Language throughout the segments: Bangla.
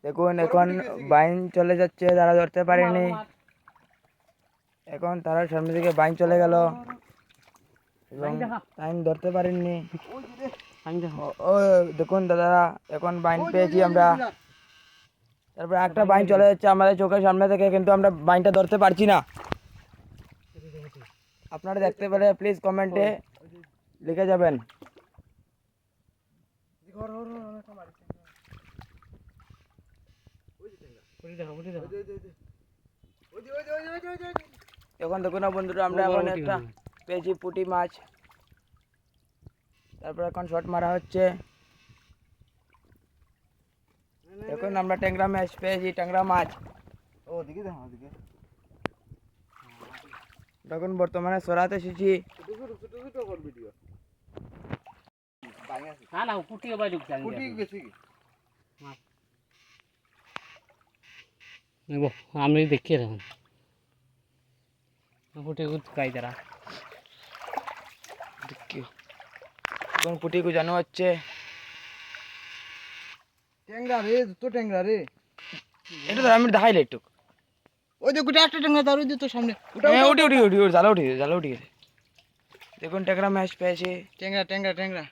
দেখুন এখন বাইন চলে যাচ্ছে, তারা ধরতে পারেনি। এখন তারা সামনে দিকে বাইন চলে গেল এবং বাইন ধরতে পারেননি। ও দেখুন দাদা, এখন বাইন পেয়েছি আমরা। তারপরে একটা বাইন চলে যাচ্ছে আমাদের চোখের সামনে থেকে, কিন্তু আমরা বাইনটা ধরতে পারছি না। আপনারা দেখতে পেলে প্লিজ কমেন্টে লিখে যাবেন। এখন দেখুন না বন্ধুরা, আমরা এখন একটা পেয়েছি পুঁটি মাছ। তারপর এখন শট মারা হচ্ছে। এখন আমরা ট্যাংরা মাছ পেয়েছি, ট্যাংরা মাছ। এখন বর্তমানে সরাতে এসেছি। আমি দেখি এখন ফুটে গাই তারা এখন পুঁটি গুজানো হচ্ছে। ট্যাংরা রে, দুটো ট্যাংরা রে। এটা তো আমি দেখাইলে একটু। ওই যে গুটা একটা ট্যাংরা দাঁড়িয়ে দিত সামনে। হ্যাঁ উঠি উঠি উঠি জালা উঠি গেছে, জালা উঠি গেছে। দেখুন ট্যাংরা মাছ পেয়েছি, ট্যাংরা ট্যাংরা ট্যাংরা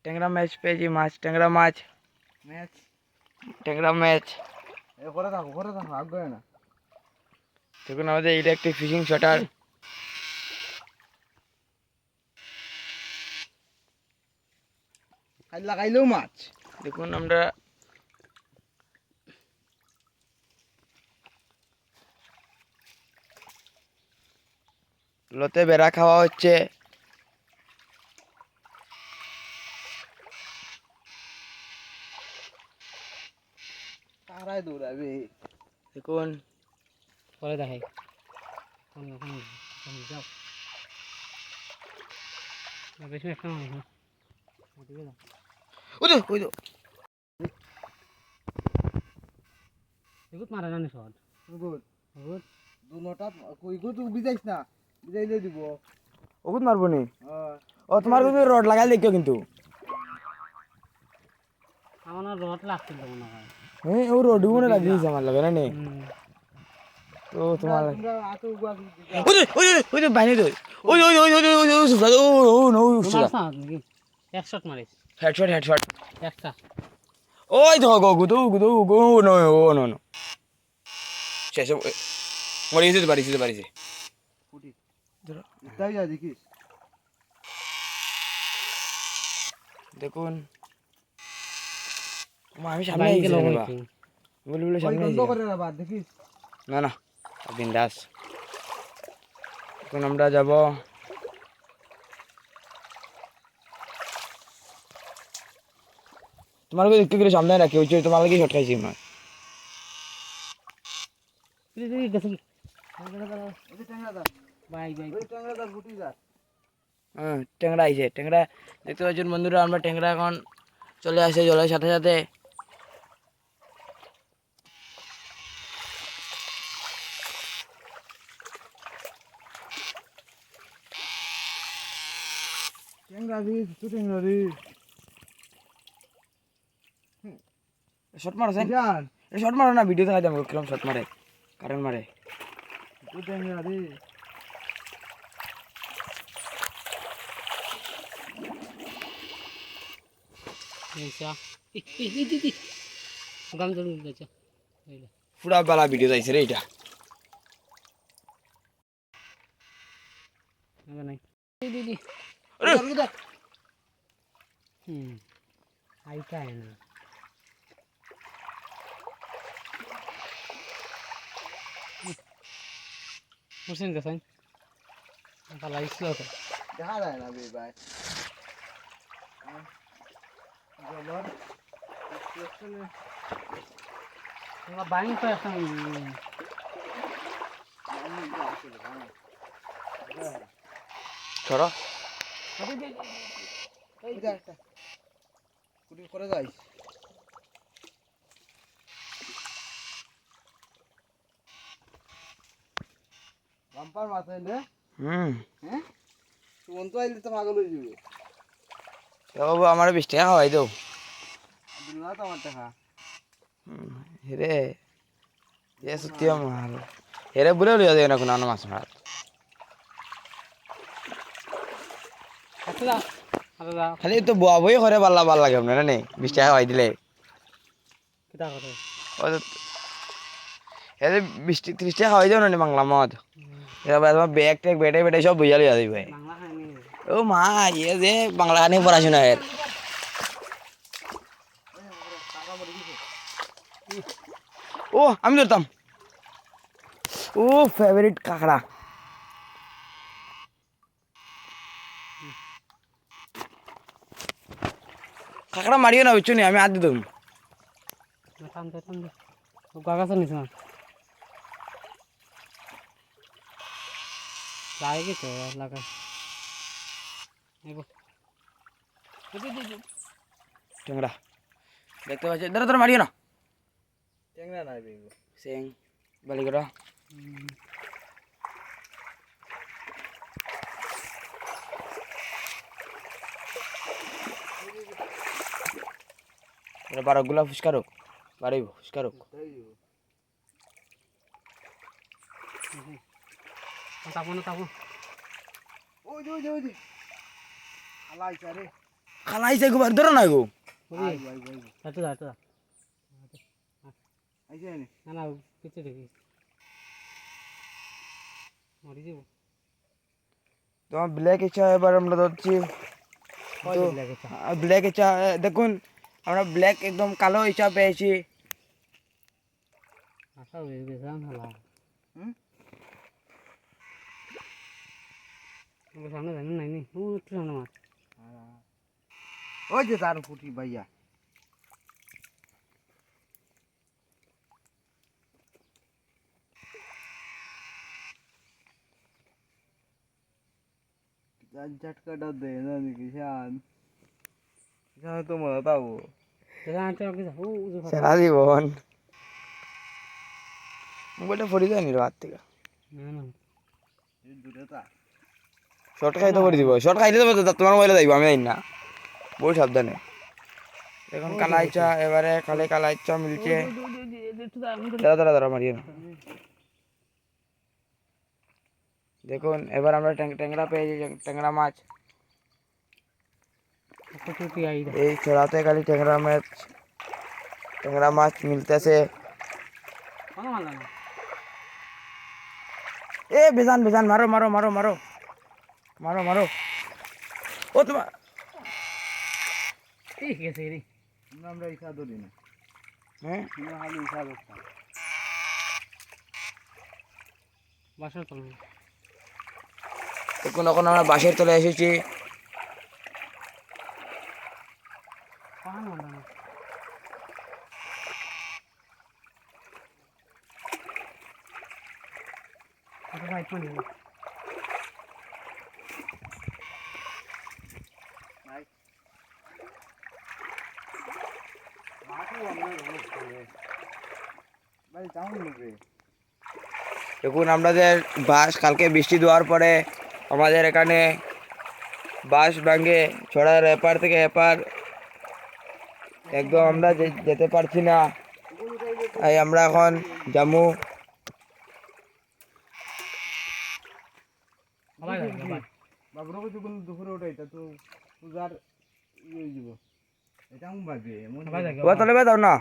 ট্যাংরা মাছ পেয়েছি, মাছ ট্যাংরা মাছ, ম্যাচ ট্যাংরা মাছ। এ করে থাকো আগে না। দেখুন আমাদের ইলেকট্রিক ফিশিং শটার। আজ লাগাইলেও মাছ। দেখুন আমরা লোতে বেড়া খাওয়া হচ্ছে। তারাই দৌড়াবে। দেখুন পরে দেখাই যাও বেশি একটা মারা জানি শট দুটা কই গো তুই বিজাইস না, বিজাইলে দিব। ওগুত মারবো নি। ও তোমার কিন্তু রড লাগাই দেখিও কিন্তু। আমার রড লাগছিল মনে হয়। হ্যাঁ ও রড মনে লাগিয়েছে আমার লাগে না নে। তো তোমার তোমরা আতো গুয়া ওই ওই ওই তো বাইরে দই। ওই ওই ওই ওই ওই ওই সুফলা ও ও নো সুফলা। এক শট মারিস। Headshot headshot. একটা ওই তো গো গুদু গো নো ও নো নো। শেষ মরে যেতে পারিছে। ফুটি তাই যা দেখিস। দেখুন আমি সামনে আইছি না বা বলি বলি সামনে বন্ধ আইছি করে না বাদ দেখিস। না না বিন্দাস। এখন আমরা যাব তোমার একটু করে সামনে রাখি, ওই তোমার লাগে শট খাইছি আমার। হ্যাঁ ট্যাংরা আইছে, ট্যাংরা দেখতে পাচ্ছেন বন্ধুরা। আমরা ট্যাংরা এখন চলে আসে জলের সাথে সাথে। ট্যাংরা রে, দুটো ট্যাংরা রে। শট মারো শট মারো না, ভিডিও দেখাই দাম কিরম শট মারে, কারেন্ট মারে। দুটো ট্যাংরা রে। পুরা বালা ভিডিও যাইছে রে এটা। আইতা না বুঝছেন গেছেন পালা ইসলো তো দেখা যায় না বে ভাই। জবর আমরা বাইং তো এখন সরো এই যা একটা কুটি করে যাই। বাম্পার মাছ আইলে হ্যাঁ সুমন্ত আইলে তো মাগল হয়ে যাবে। বাবু আমার 20 টাকা খাওয়াই দাও দিল না তো আমার টাকা হেরে এ সত্যি আমার হেরে বলে লিয়া দেয় না কোনো আনো মাছ মারা আচ্ছা দা আচ্ছা দা খালি তো বুয়া বই করে পাল্লা ভাল লাগে আপনার নেই 20 টাকা খাওয়াই দিলে কিতা করে ও হেরে 20-30 টাকা খাওয়াই দাও না বাংলা মদ এবার তোমার ব্যাগ ট্যাগ বেটে বেটে সব বুঝা লিয়া দিবে বাংলা খাইনি ও মা ইয়ে যে বাংলা গানে পড়াশোনা এর ও আমি ধরতাম ও ফেভারিট কাঁকড়া কাঁকড়া মারিও না বুঝছো নি আমি হাত দিতাম থাম দে ও কাগজের নিচে না লাগে কি তো লাগা এগো ট্যাংরা দেখতে পাচ্ছি ধরো ধরো মারিও না ট্যাংরা নাই বেগো সেং বালি করা এটা 12 গুলা ফুসকা রোক বাড়াইব ফুসকা রোক তাপো না তাপো ওই যে ওই যে আলাই চারে খালাইছে গোবার ধরো না গো আই ভাই ভাই এটা দা আইছে নে না না পিছে দেখি মরি যাব তোমার ব্ল্যাক ইচ্ছা এবার আমরা ধরছি কই লাগে তা ব্ল্যাক ইচ্ছা দেখুন আমরা ব্ল্যাক একদম কালো ইচ্ছা পেয়েছি আশা হয়ে গেছে হালা হুম ও সামনে জানেন নাই নি ও একটু সামনে মার ওই যে তার ফুটি ভাইয়া झटका दे ना किसान किसान तो मजा था वो দেখা আনতে হবে ও সারা জীবন মোবাইলটা পড়ে যায়নি রে হাত থেকে না না ये दूर था শর্ট খাইতে করে দিব শর্ট খাইতে দেবো তো তোমার মোবাইলে যাইব আমি জানি না বহু সাবধানে এখন কালাইচা এবারে কালে কালাইচা মিলছে দাঁড়া দাঁড়া দাঁড়া মারিয়ে না দেখুন এবার আমরা ট্যাংরা পেয়েছি ট্যাংরা মাছ টুকি আই এই ছড়াতে খালি ট্যাংরা মাছ মিলতেছে কোন মাল না এ বেজান বেজান মারো মারো মারো মারো মারো মারো ও তোমার ঠিক আছে রে আমরা ইসা ধরি না হ্যাঁ আমরা খালি ইসা ধরতাম বাসা তো দেখুন এখন আমরা বাসের তলে এসেছি কোন মাল না এটা ভাই কোন নাই মাঠে আমরা ভাই যাও নিবে দেখুন আমাদের বাস কালকে বৃষ্টি দেওয়ার পরে আমাদের এখানে বাস ভাঙে ছড়ার এপার থেকে এপার একদম আমরা যেতে পারছি না তাই আমরা এখন জামু ভাই ভাই বাবুর কাছে কোন দুপুরে ওটা এটা তো পূজার ইয়ে যাব এটা আমি ভাবি এমন ভাই ও তলে দাও না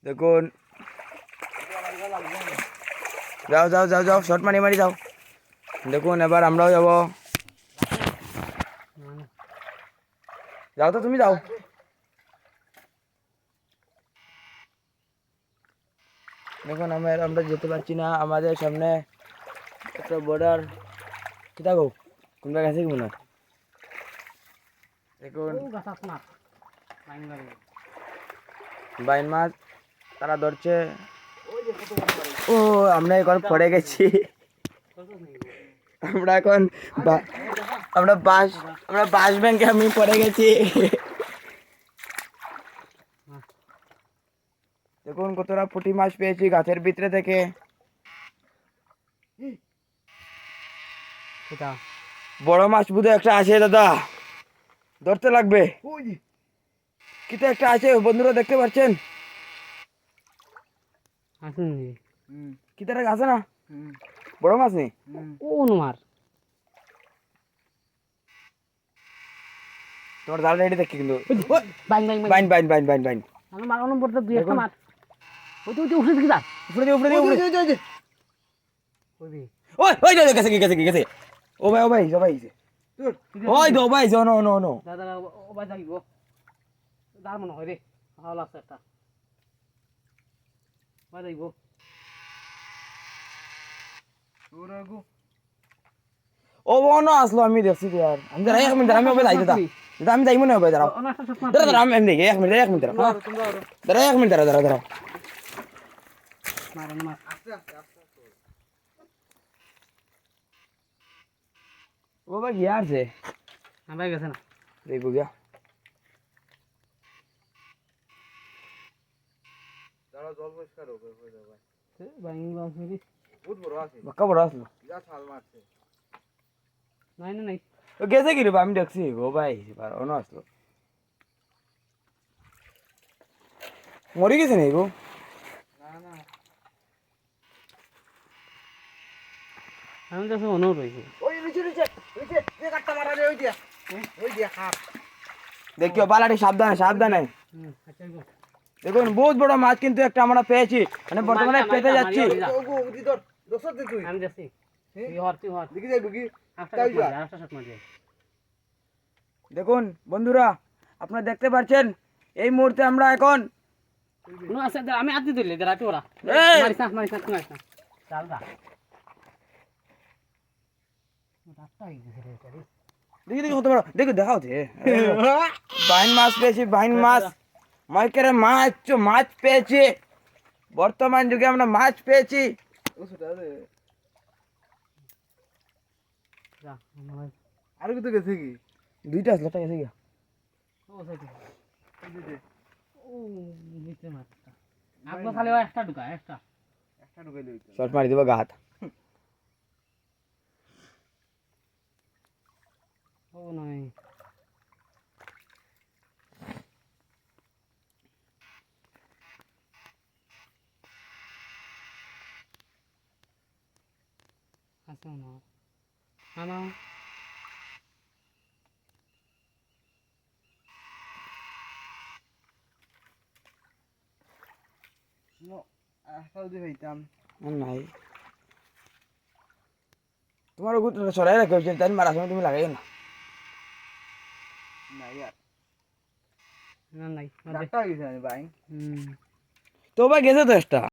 দেখুন যাও যাও যাও যাও শর্ট মারি মারি যাও দেখুন এবার আমরাও যাব যাও তো তুমি যাও দেখুন আমরা যেতে পারছি না আমাদের সামনে একটা বর্ডার কোথা গো কোন জায়গা আছে কি মনে হয়? দেখুন ও গাছ না লাইন লাগে বাইন মাছ তারা ধরছে ও আমরা এখন পড়ে গেছি আমরা এখন আমরা বাস ব্যাংকে আমি পড়ে গেছি দেখুন কতটা পুঁটি মাছ পেয়েছি গাছের ভিতরে থেকে এটা বড় মাছ বুঝে একটা আছে দাদা ধরতে লাগবে। ওই যে কিতে একটা আছে বন্ধুরা, দেখতে পাচ্ছেন? আসুন হুম কিতে একটা আছে না, হুম বড় মাছ নেই? হুম ও অনুমার তোমার জাল রেডি দেখি কিন্তু। বাইন বাইন বাইন বাইন বাইন বাইন বাইন আমার মার অনুম পড়তে দুই একটা দেখুন। মার ওই তো উঠে দিকে যা উপরে দিয়ে উপরে দিয়ে উপরে। কইবি ওই ওই ওই, গেছে গেছে গেছে। ও ভাই ও ভাই ও ভাই, তোর ওই দো ভাই, নো নো নো। দাদা ও বাই যাইব দার মনে হয় রে ভালো লাগছে একটা বাই যাইব তোর আগু ও বনো আসলো, আমি দেখছি তো আর। আমি দাঁড়া এক মিনিট দাঁড়া, আমি ওবে যাই দাদা। দাদা আমি যাইবো না ওবে, দাঁড়াও। অনেক একটা শট মার দাঁড়া দাঁড়া, আমি দেখি এক মিনিট দাঁড়া। তোমরা আরো দাঁড়া এক মিনিট, দাঁড়া দাঁড়া দাঁড়া। মার মার আস্তে আস্তে আস্তে আস্তে ও ভাই গিয়া আছে, আমরা গেছে না দেখবো গিয়া। দাঁড়া জল পরিষ্কার হোক হয়ে যাবে বাইন বাস মেরি বহুত বড় আছে বাক্কা বড় আসলো। যা ছাল মারছে নাই না নাই ও গেছে কি রে, আমি দেখছি। ও ভাই এবার অন্য আসলো, মরে গেছে না গো। না না আমি কাছে মনেও রয়েছে ওই নিচে নিচে নিচে যে কাটটা মারা রে ওই দিয়া হাত দেখিও বালাটি সাবধানে সাবধানে। আচ্ছা দেখুন বহুত বড় মাছ কিন্তু একটা আমরা পেয়েছি, মানে বর্তমানে পেতে যাচ্ছি। ওগো উদি তোর দোসর দে তুই আমি যাচ্ছি হ্যাঁ? তুই হর দেখি যাইবো কি একটা তাই যা। শট মার দেখুন বন্ধুরা, আপনারা দেখতে পাচ্ছেন এই মুহূর্তে আমরা এখন নো আছে আমি আদি দিলে দাঁড়া তুই ওরা এই! মারিস না তুই মারিস না চাল দা রাতটা হয়ে গেছে রে এটা রে দেখি দেখি কত বড়, দেখি দেখাও যে বাইন মাছ পেয়েছি, বাইন মাছ। মাইকেরে মাছ মাছ পেয়েছি, বর্তমান যুগে আমরা মাছ পেয়েছি। ও সেটা রে যা আর কি তো গেছে কি দুইটা আসলো, একটা গেছে গিয়া। ও সাইড এই যে ও নিচে মারটা আগো খালি একটা ঢুকা একটা একটা ঢুকাই লই তো শর্ট মারি দেবো গাত। ও নাই আছে না না নো একটা যদি হইতাম আর নাই, তোমার ওগুলো সরাই রাখে, তাই মারার সময় তুমি লাগাইও না। না ইয়ার না নাই ডাক্তার গেছে ভাই হুম তো ভাই গেছে তো একটা।